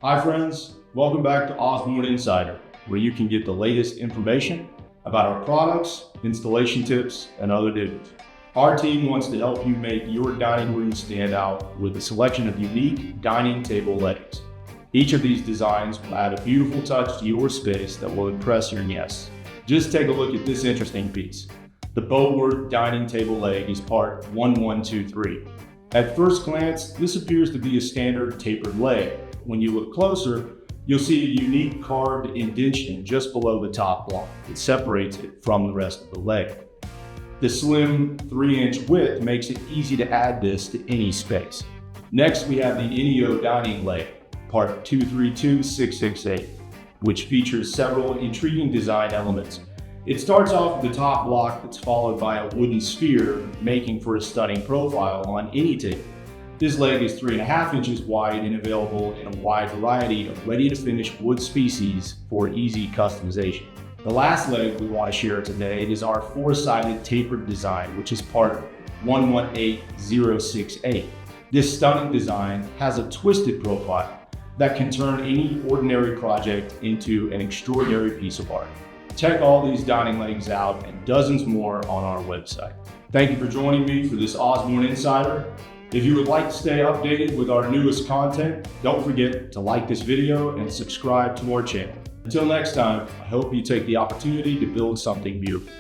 Hi friends, welcome back to Osborne Insider, where you can get the latest information about our products, installation tips, and other news. Our team wants to help you make your dining room stand out with a selection of unique dining table legs. Each of these designs will add a beautiful touch to your space that will impress your guests. Just take a look at this interesting piece. The Beaufort dining table leg is part 1123. At first glance, this appears to be a standard tapered leg. When you look closer, you'll see a unique carved indentation just below the top block that separates it from the rest of the leg. The slim 3-inch width makes it easy to add this to any space. Next, we have the Inio dining leg, part 232668, which features several intriguing design elements. It starts off with the top block that's followed by a wooden sphere, making for a stunning profile on any table. This leg is 3.5 inches wide and available in a wide variety of ready-to-finish wood species for easy customization. The last leg we want to share today is our 4-sided tapered design, which is part 118068. This stunning design has a twisted profile that can turn any ordinary project into an extraordinary piece of art. Check all these dining legs out and dozens more on our website. Thank you for joining me for this Osborne Insider. If you would like to stay updated with our newest content, don't forget to like this video and subscribe to our channel. Until next time, I hope you take the opportunity to build something beautiful.